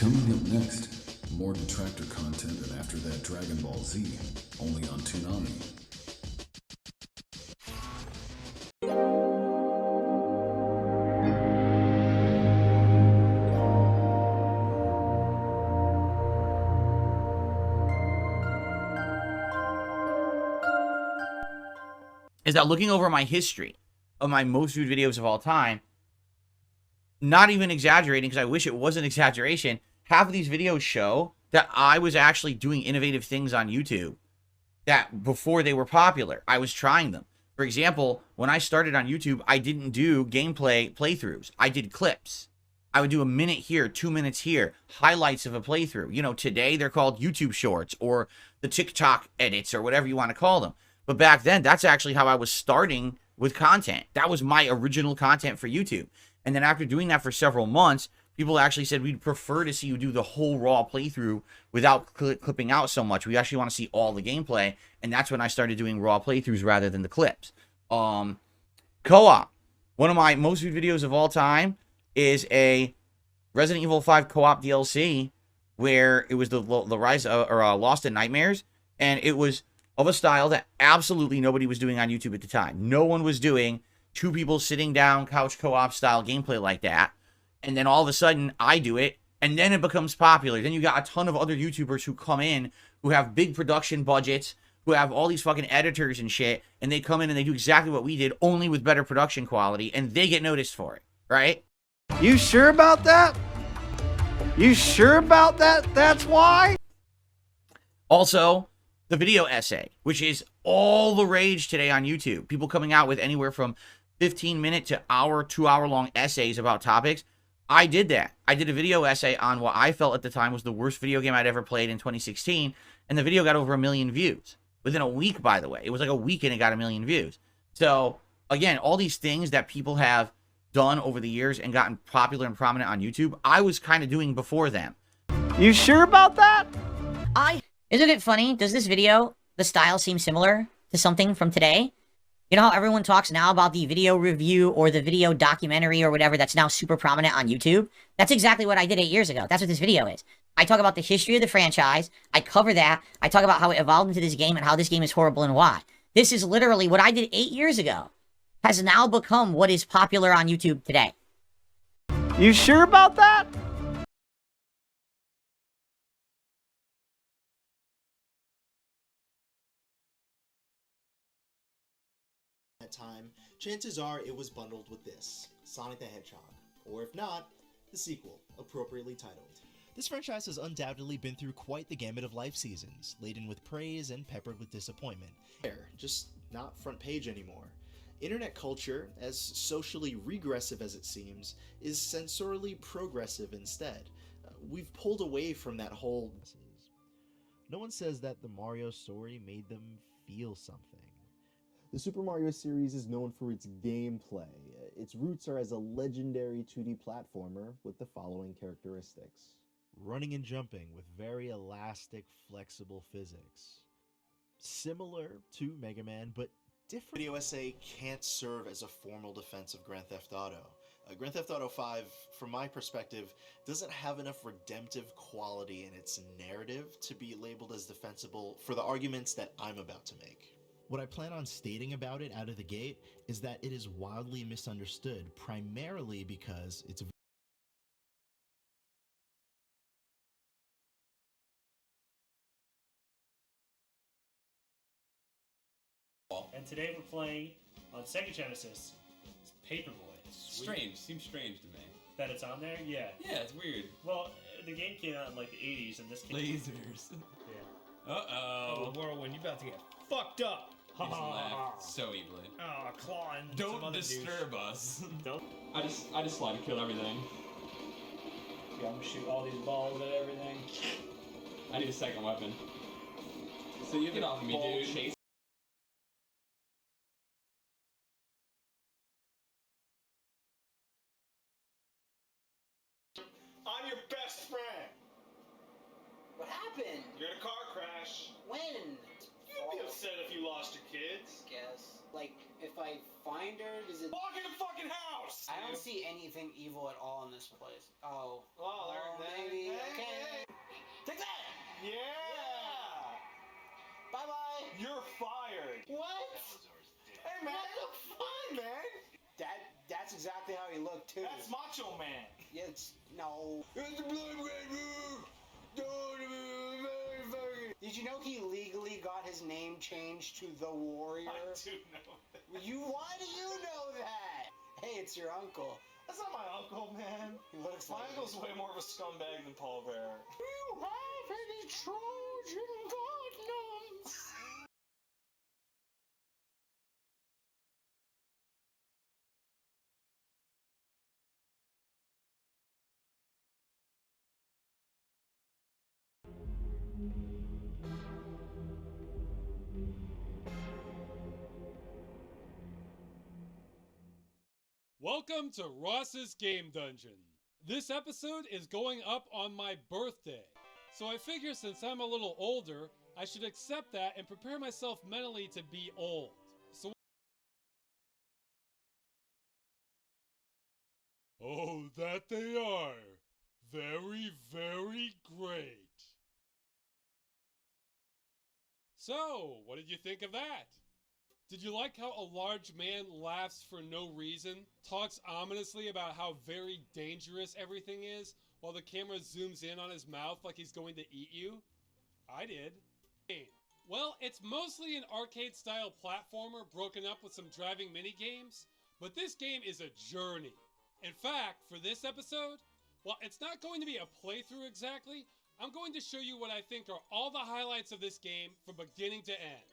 Coming up next, more detractor content and after that Dragon Ball Z, only on Toonami. Is that looking over my history of my most viewed videos of all time, not even exaggerating because I wish it was an exaggeration, half of these videos show that I was actually doing innovative things on YouTube that before they were popular, I was trying them. For example, when I started on YouTube, I didn't do gameplay playthroughs. I did clips. I would do a minute here, 2 minutes here, highlights of a playthrough. You know, today they're called YouTube shorts or the TikTok edits or whatever you want to call them. But back then, that's actually how I was starting with content. That was my original content for YouTube. And then after doing that for several months, people actually said, we'd prefer to see you do the whole raw playthrough without clipping out so much. We actually want to see all the gameplay. And that's when I started doing raw playthroughs rather than the clips. Co-op. One of my most viewed videos of all time is a Resident Evil 5 co-op DLC where it was the Rise of, or Lost in Nightmares. And it was of a style that absolutely nobody was doing on YouTube at the time. No one was doing two people sitting down couch co-op style gameplay like that. And then all of a sudden I do it and then it becomes popular. Then you got a ton of other YouTubers who come in who have big production budgets, who have all these fucking editors and shit, and they come in and they do exactly what we did, only with better production quality, and they get noticed for it, right? You sure about that? You sure about that? That's why? Also, the video essay, which is all the rage today on YouTube. People coming out with anywhere from 15-minute to hour, 2-hour long essays about topics. I did that. I did a video essay on what I felt at the time was the worst video game I'd ever played in 2016, and the video got over 1 million views. Within a week, by the way. It was like a week and it got 1 million views. So, again, all these things that people have done over the years and gotten popular and prominent on YouTube, I was kind of doing before them. You sure about that? Isn't it funny? Does this video, the style seem similar to something from today? You know how everyone talks now about the video review or the video documentary or whatever that's now super prominent on YouTube? That's exactly what I did 8 years ago. That's what this video is. I talk about the history of the franchise. I cover that. I talk about how it evolved into this game and how this game is horrible and why. This is literally what I did 8 years ago has now become what is popular on YouTube today. You sure about that? Time, chances are it was bundled with this, Sonic the Hedgehog, or if not, the sequel, appropriately titled. This franchise has undoubtedly been through quite the gamut of life seasons, laden with praise and peppered with disappointment. Just not front page anymore. Internet culture, as socially regressive as it seems, is sensorially progressive instead. We've pulled away from that whole... No one says that the Mario story made them feel something. The Super Mario series is known for its gameplay. Its roots are as a legendary 2D platformer with the following characteristics. Running and jumping with very elastic, flexible physics. Similar to Mega Man, but different. Video essay can't serve as a formal defense of Grand Theft Auto. Grand Theft Auto 5, from my perspective, doesn't have enough redemptive quality in its narrative to be labeled as defensible for the arguments that I'm about to make. What I plan on stating about it out of the gate is that it is wildly misunderstood, primarily because it's and today we're playing on Sega Genesis, it's Paperboy. Strange, seems strange to me. That it's on there? Yeah. Yeah, it's weird. Well, the game came out in like the 80s and this came Lasers. Yeah. Uh-oh. Oh, Whirlwind, you about to get fucked up. He just laughed so evilly. Oh, clawing. Don't disturb us. Don't. I just slide to kill everything. Yeah, I'm gonna shoot all these balls at everything. I need a second weapon. So you get off me, dude. Chase. I'm your best friend. What happened? You're in a car crash. When? You'd be upset if you lost your kids. Guess. Like, if I find her, does it... Walk in the fucking house! I don't see see anything evil at all in this place. Oh. Oh, maybe. Okay. Take that! Yeah! Bye-bye! You're fired! What? Hey, man! What the fuck? Man! That's exactly how he looked, too. That's Macho Man! Yeah, it's... No. It's the blood red room! Did you know he legally got his name changed to The Warrior? I do know that. Why do you know that? Hey, it's your uncle. That's not my uncle, man. He looks My like uncle's way more of a scumbag than Paul Bear. Do you have any Trojan goblins? Welcome to Ross's Game Dungeon. This episode is going up on my birthday, so I figure since I'm a little older, I should accept that and prepare myself mentally to be old. So oh, that they are. Very, very great. So, what did you think of that? Did you like how a large man laughs for no reason, talks ominously about how very dangerous everything is, while the camera zooms in on his mouth like he's going to eat you? I did. Well, it's mostly an arcade-style platformer broken up with some driving mini-games, but this game is a journey. In fact, for this episode, while it's not going to be a playthrough exactly, I'm going to show you what I think are all the highlights of this game from beginning to end.